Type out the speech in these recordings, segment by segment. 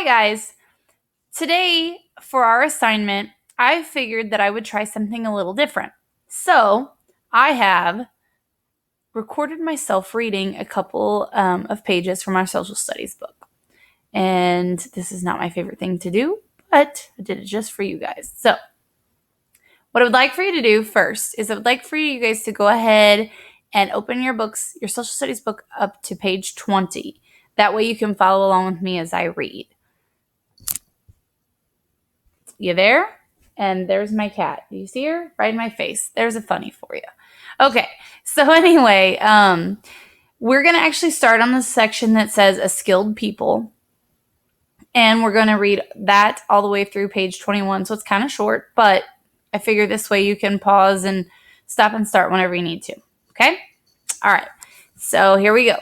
Hi guys. Today for our assignment, I figured that I would try something a little different. So I have recorded myself reading a couple of pages from our social studies book. And this is not my favorite thing to do, but I did it just for you guys. So what I would like for you to do first is I would like for you guys to go ahead and open your books, your social studies book up to page 20. That way you can follow along with me as I read. You there? And there's my cat. Do you see her? Right in my face. There's a funny for you. Okay. So anyway, we're going to actually start on the section that says a skilled people. And we're going to read that all the way through page 21. So it's kind of short, but I figure this way you can pause and stop and start whenever you need to. Okay? All right. So here we go.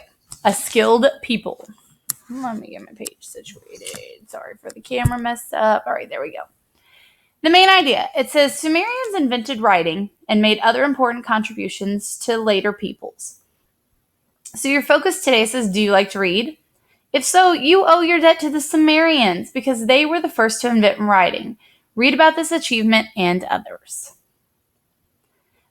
A skilled people. Let me get my page situated. Sorry for the camera messed up. All right, there we go. The main idea, it says Sumerians invented writing and made other important contributions to later peoples. So your focus today says, do you like to read? If so, you owe your debt to the Sumerians because they were the first to invent writing. Read about this achievement and others.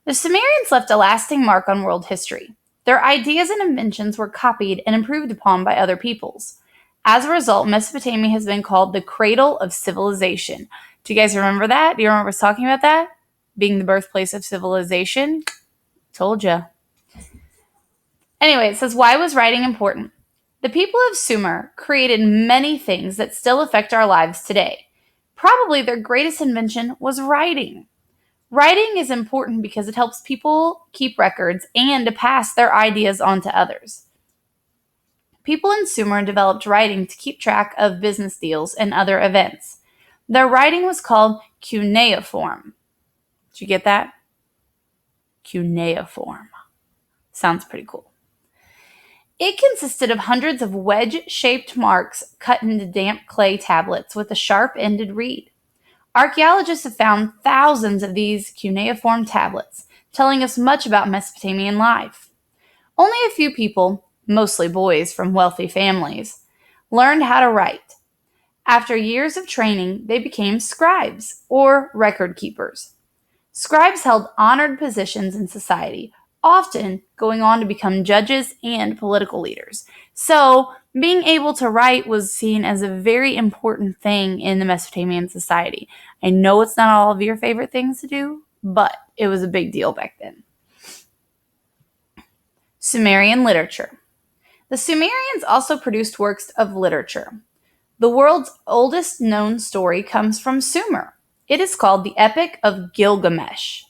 The Sumerians left a lasting mark on world history. Their ideas and inventions were copied and improved upon by other peoples. As a result, Mesopotamia has been called the cradle of civilization. Do you guys remember that? Do you remember us talking about that? Being the birthplace of civilization? Told ya. Anyway, it says, why was writing important? The people of Sumer created many things that still affect our lives today. Probably their greatest invention was writing. Writing is important because it helps people keep records and to pass their ideas on to others. People in Sumer developed writing to keep track of business deals and other events. Their writing was called cuneiform. Did you get that? Cuneiform. Sounds pretty cool. It consisted of hundreds of wedge-shaped marks cut into damp clay tablets with a sharp-ended reed. Archaeologists have found thousands of these cuneiform tablets, telling us much about Mesopotamian life. Only a few people, mostly boys from wealthy families, learned how to write. After years of training, they became scribes, or record keepers. Scribes held honored positions in society, often going on to become judges and political leaders. So, being able to write was seen as a very important thing in the Mesopotamian society. I know it's not all of your favorite things to do, but it was a big deal back then. Sumerian literature. The Sumerians also produced works of literature. The world's oldest known story comes from Sumer. It is called the Epic of Gilgamesh.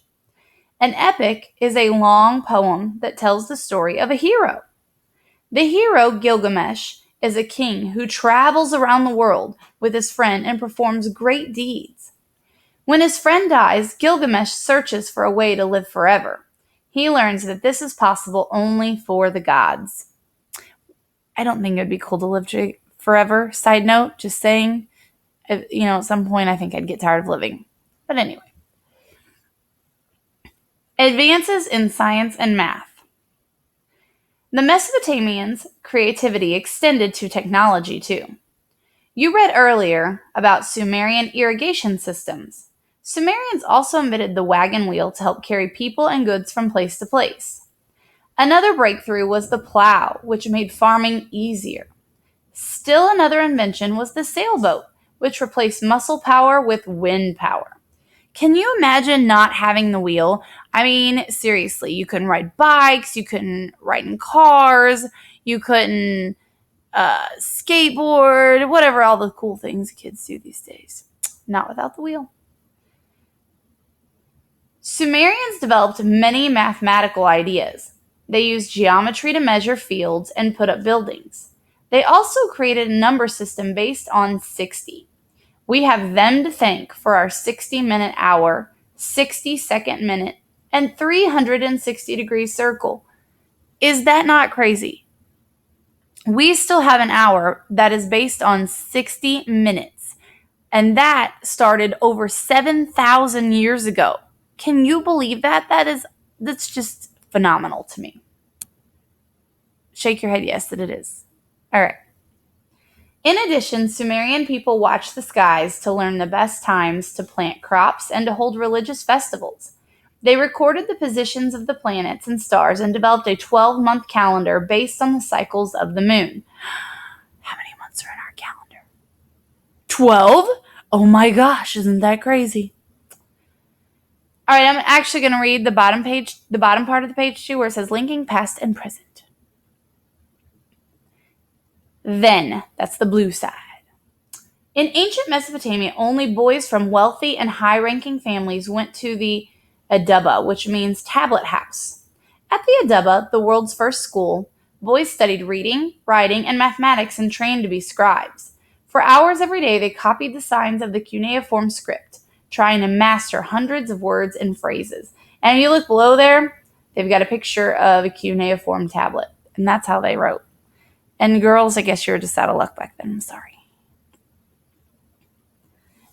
An epic is a long poem that tells the story of a hero. The hero, Gilgamesh, is a king who travels around the world with his friend and performs great deeds. When his friend dies, Gilgamesh searches for a way to live forever. He learns that this is possible only for the gods. I don't think it would be cool to live forever. Side note, just saying, at some point I think I'd get tired of living. But anyway. Advances in science and math. The Mesopotamians' creativity extended to technology too. You read earlier about Sumerian irrigation systems. Sumerians also invented the wagon wheel to help carry people and goods from place to place. Another breakthrough was the plow, which made farming easier. Still another invention was the sailboat, which replaced muscle power with wind power. Can you imagine not having the wheel? I mean, seriously, you couldn't ride bikes, you couldn't ride in cars, you couldn't skateboard, whatever all the cool things kids do these days. Not without the wheel. Sumerians developed many mathematical ideas. They used geometry to measure fields and put up buildings. They also created a number system based on 60. We have them to thank for our 60-minute hour, 60-second minute, and 360-degree circle. Is that not crazy? We still have an hour that is based on 60 minutes, and that started over 7,000 years ago. Can you believe that? That's just phenomenal to me. Shake your head yes that it is. All right. In addition, Sumerian people watched the skies to learn the best times to plant crops and to hold religious festivals. They recorded the positions of the planets and stars and developed a 12-month calendar based on the cycles of the moon. How many months are in our calendar? 12? Oh my gosh, isn't that crazy? All right, I'm actually going to read the bottom part of the page too, where it says linking past and present. Then, that's the blue side. In ancient Mesopotamia, only boys from wealthy and high-ranking families went to the Adaba, which means tablet house. At the Adaba, the world's first school, boys studied reading, writing, and mathematics and trained to be scribes. For hours every day, they copied the signs of the cuneiform script, trying to master hundreds of words and phrases. And if you look below there, they've got a picture of a cuneiform tablet, and that's how they wrote. And girls, I guess you were just out of luck back then. I'm sorry.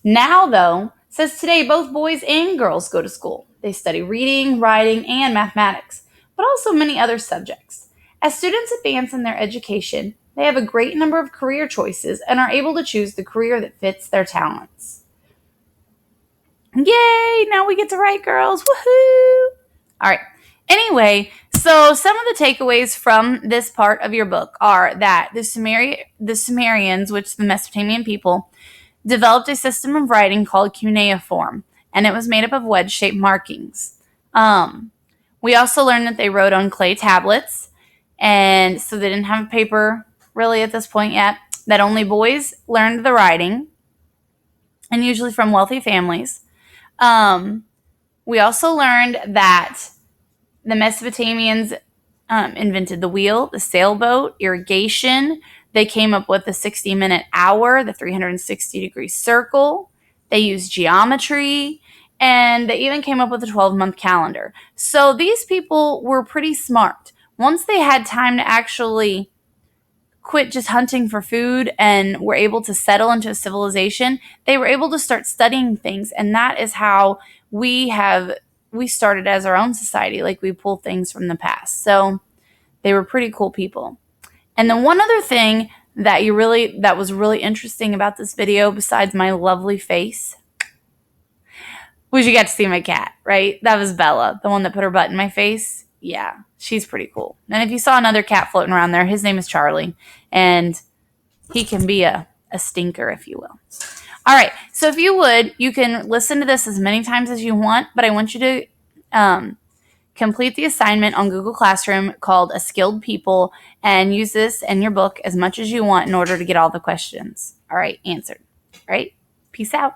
Now, though, says today both boys and girls go to school. They study reading, writing, and mathematics, but also many other subjects. As students advance in their education, they have a great number of career choices and are able to choose the career that fits their talents. Yay! Now we get to write, girls. Woohoo! All right. Anyway, so some of the takeaways from this part of your book are that the Sumerians, which the Mesopotamian people, developed a system of writing called cuneiform, and it was made up of wedge-shaped markings. We also learned that they wrote on clay tablets, and so they didn't have paper really at this point yet, that only boys learned the writing, and usually from wealthy families. We also learned that the Mesopotamians invented the wheel, the sailboat, irrigation. They came up with the 60-minute hour, the 360-degree circle. They used geometry, and they even came up with a 12-month calendar. So these people were pretty smart. Once they had time to actually quit just hunting for food and were able to settle into a civilization, they were able to start studying things, and that is how we started as our own society. Like, we pull things from the past. So they were pretty cool people. And then one other thing that was really interesting about this video, besides my lovely face, was you got to see my cat, right? That was Bella, the one that put her butt in my face. Yeah, she's pretty cool. And if you saw another cat floating around there, his name is Charlie, and he can be a stinker, if you will. All right, so if you would, you can listen to this as many times as you want, but I want you to complete the assignment on Google Classroom called A Skilled People, and use this in your book as much as you want in order to get all the questions, all right, answered. All right, peace out.